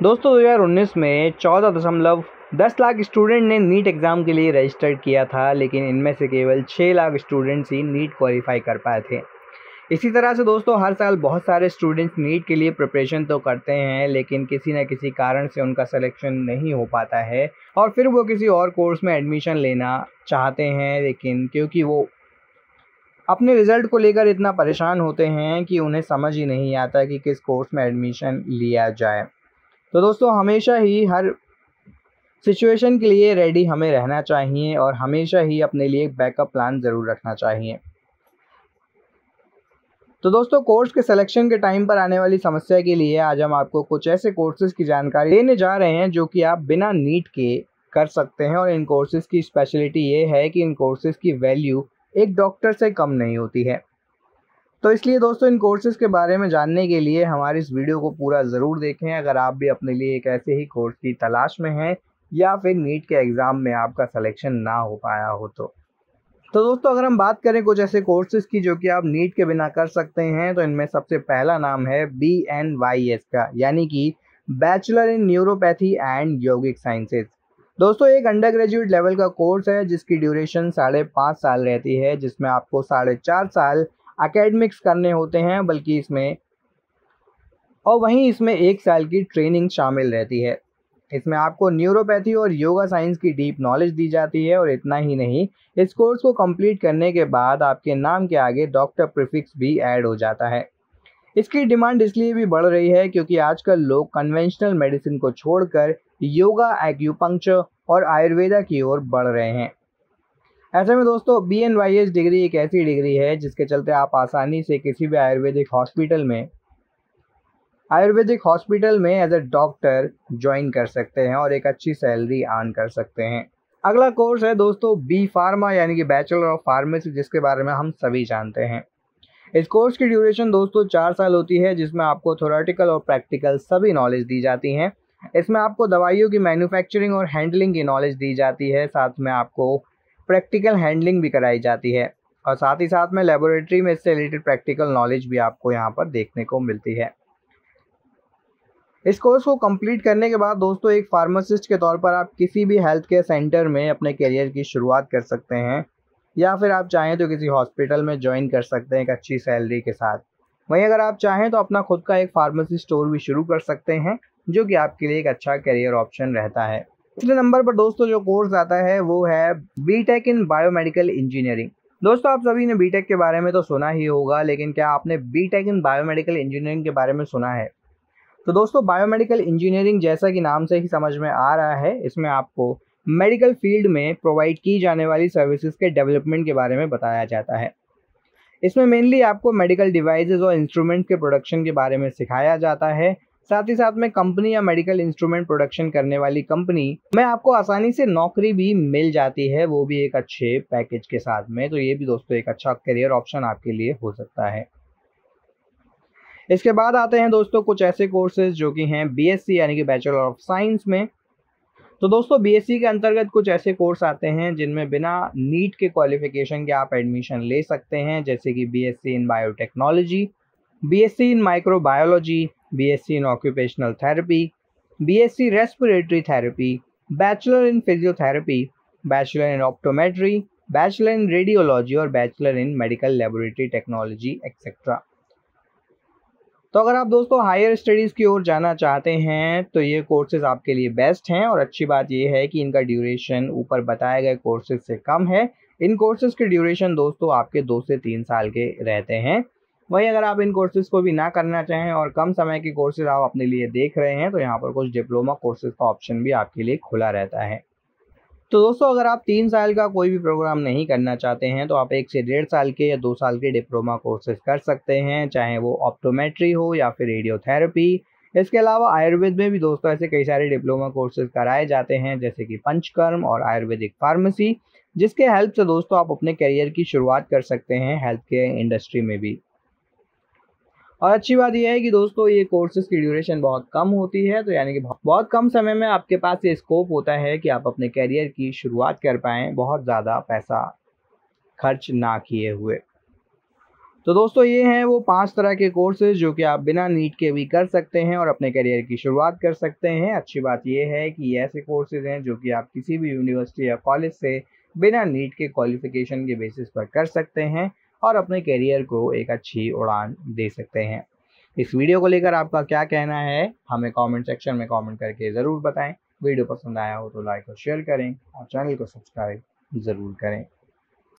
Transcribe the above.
दोस्तों 2019 में 14.10 लाख स्टूडेंट ने नीट एग्ज़ाम के लिए रजिस्टर किया था, लेकिन इनमें से केवल 6 लाख स्टूडेंट्स ही नीट क्वालिफाई कर पाए थे। इसी तरह से दोस्तों हर साल बहुत सारे स्टूडेंट्स नीट के लिए प्रिपरेशन तो करते हैं, लेकिन किसी न किसी कारण से उनका सिलेक्शन नहीं हो पाता है और फिर वो किसी और कोर्स में एडमिशन लेना चाहते हैं, लेकिन क्योंकि वो अपने रिज़ल्ट को लेकर इतना परेशान होते हैं कि उन्हें समझ ही नहीं आता कि किस कोर्स में एडमिशन लिया जाए। तो दोस्तों हमेशा ही हर सिचुएशन के लिए रेडी हमें रहना चाहिए और हमेशा ही अपने लिए एक बैकअप प्लान ज़रूर रखना चाहिए। तो दोस्तों कोर्स के सिलेक्शन के टाइम पर आने वाली समस्या के लिए आज हम आपको कुछ ऐसे कोर्सेज़ की जानकारी देने जा रहे हैं जो कि आप बिना नीट के कर सकते हैं। और इन कोर्सेज़ की स्पेशलिटी ये है कि इन कोर्सेज़ की वैल्यू एक डॉक्टर से कम नहीं होती है। तो इसलिए दोस्तों इन कोर्सेज़ के बारे में जानने के लिए हमारी इस वीडियो को पूरा ज़रूर देखें, अगर आप भी अपने लिए एक ऐसे ही कोर्स की तलाश में हैं या फिर नीट के एग्ज़ाम में आपका सिलेक्शन ना हो पाया हो तो दोस्तों अगर हम बात करें कुछ ऐसे कोर्सेज़ की जो कि आप नीट के बिना कर सकते हैं, तो इनमें सबसे पहला नाम है BNYS का, यानी कि bachelor in neuropathy and yogic sciences. दोस्तों एक अंडर ग्रेजुएट लेवल का कोर्स है जिसकी ड्यूरेशन 5.5 साल रहती है, जिसमें आपको 4.5 साल एकेडमिक्स करने होते हैं, बल्कि इसमें और वहीं इसमें 1 साल की ट्रेनिंग शामिल रहती है। इसमें आपको न्यूरोपैथी और योगा साइंस की डीप नॉलेज दी जाती है और इतना ही नहीं, इस कोर्स को कंप्लीट करने के बाद आपके नाम के आगे डॉक्टर प्रीफिक्स भी ऐड हो जाता है। इसकी डिमांड इसलिए भी बढ़ रही है क्योंकि आजकल लोग कन्वेंशनल मेडिसिन को छोड़कर योगा, एक्यूपंक्चर और आयुर्वेदा की ओर बढ़ रहे हैं। ऐसे में दोस्तों BNYS डिग्री एक ऐसी डिग्री है जिसके चलते आप आसानी से किसी भी आयुर्वेदिक हॉस्पिटल में एज अ डॉक्टर ज्वाइन कर सकते हैं और एक अच्छी सैलरी अर्न कर सकते हैं। अगला कोर्स है दोस्तों B फार्मा, यानी कि बैचलर ऑफ फार्मेसी, जिसके बारे में हम सभी जानते हैं। इस कोर्स की ड्यूरेशन दोस्तों 4 साल होती है, जिसमें आपको थ्योरेटिकल और प्रैक्टिकल सभी नॉलेज दी जाती हैं। इसमें आपको दवाइयों की मैन्युफैक्चरिंग और हैंडलिंग की नॉलेज दी जाती है, साथ में आपको प्रैक्टिकल हैंडलिंग भी कराई जाती है और साथ ही साथ में लेबोरेटरी में इससे रिलेटेड प्रैक्टिकल नॉलेज भी आपको यहाँ पर देखने को मिलती है। इस कोर्स को कंप्लीट करने के बाद दोस्तों एक फार्मासिस्ट के तौर पर आप किसी भी हेल्थ केयर सेंटर में अपने करियर की शुरुआत कर सकते हैं, या फिर आप चाहें तो किसी हॉस्पिटल में ज्वाइन कर सकते हैं एक अच्छी सैलरी के साथ। वहीं अगर आप चाहें तो अपना खुद का एक फार्मेसी स्टोर भी शुरू कर सकते हैं, जो कि आपके लिए एक अच्छा करियर ऑप्शन रहता है। तीसरे नंबर पर दोस्तों जो कोर्स आता है वो है BTech इन बायोमेडिकल इंजीनियरिंग। दोस्तों आप सभी ने BTech के बारे में तो सुना ही होगा, लेकिन क्या आपने BTech इन बायोमेडिकल इंजीनियरिंग के बारे में सुना है? तो दोस्तों बायोमेडिकल इंजीनियरिंग जैसा कि नाम से ही समझ में आ रहा है, इसमें आपको मेडिकल फील्ड में प्रोवाइड की जाने वाली सर्विसेज के डेवलपमेंट के बारे में बताया जाता है। इसमें मेनली आपको मेडिकल डिवाइसेस और इंस्ट्रूमेंट के प्रोडक्शन के बारे में सिखाया जाता है। साथ ही साथ में कंपनी या मेडिकल इंस्ट्रूमेंट प्रोडक्शन करने वाली कंपनी में आपको आसानी से नौकरी भी मिल जाती है, वो भी एक अच्छे पैकेज के साथ में। तो ये भी दोस्तों एक अच्छा करियर ऑप्शन आपके लिए हो सकता है। इसके बाद आते हैं दोस्तों कुछ ऐसे कोर्सेज जो कि हैं BSc यानी कि बैचलर ऑफ साइंस में। तो दोस्तों BSc के अंतर्गत कुछ ऐसे कोर्स आते हैं जिनमें बिना नीट के क्वालिफिकेशन के आप एडमिशन ले सकते हैं, जैसे कि BSc in biotechnology, BSc in microbiology, BSc in occupational therapy, BSc respiratory therapy, bachelor in physiotherapy, bachelor in optometry, bachelor in radiology और bachelor in medical laboratory technology etcetera. तो अगर आप दोस्तों हायर स्टडीज़ की ओर जाना चाहते हैं तो ये कोर्सेज़ आपके लिए बेस्ट हैं, और अच्छी बात ये है कि इनका ड्यूरेशन ऊपर बताए गए कोर्सेज़ से कम है। इन कोर्सेज़ के ड्यूरेशन दोस्तों आपके 2 से 3 साल के रहते हैं। वहीं अगर आप इन कोर्सेज़ को भी ना करना चाहें और कम समय के कोर्सेज़ आप अपने लिए देख रहे हैं, तो यहाँ पर कुछ डिप्लोमा कोर्सेज़ का ऑप्शन भी आपके लिए खुला रहता है। तो दोस्तों अगर आप 3 साल का कोई भी प्रोग्राम नहीं करना चाहते हैं तो आप 1 से 1.5 साल के या 2 साल के डिप्लोमा कोर्सेज कर सकते हैं, चाहे वो ऑप्टोमेट्री हो या फिर रेडियोथेरेपी। इसके अलावा आयुर्वेद में भी दोस्तों ऐसे कई सारे डिप्लोमा कोर्सेज कराए जाते हैं, जैसे कि पंचकर्म और आयुर्वेदिक फार्मेसी, जिसके हेल्प से दोस्तों आप अपने करियर की शुरुआत कर सकते हैं हेल्थ केयर इंडस्ट्री में भी। और अच्छी बात यह है कि दोस्तों ये कोर्सेज की ड्यूरेशन बहुत कम होती है, तो यानी कि बहुत कम समय में आपके पास ये स्कोप होता है कि आप अपने करियर की शुरुआत कर पाएँ बहुत ज़्यादा पैसा खर्च ना किए हुए। तो दोस्तों ये हैं वो 5 तरह के कोर्सेज जो कि आप बिना नीट के भी कर सकते हैं और अपने करियर की शुरुआत कर सकते हैं। अच्छी बात ये है कि ये ऐसे कोर्सेज हैं जो कि आप किसी भी यूनिवर्सिटी या कॉलेज से बिना नीट के क्वालिफिकेशन के बेसिस पर कर सकते हैं और अपने करियर को एक अच्छी उड़ान दे सकते हैं। इस वीडियो को लेकर आपका क्या कहना है हमें कमेंट सेक्शन में कमेंट करके ज़रूर बताएं। वीडियो पसंद आया हो तो लाइक और शेयर करें और चैनल को सब्सक्राइब ज़रूर करें।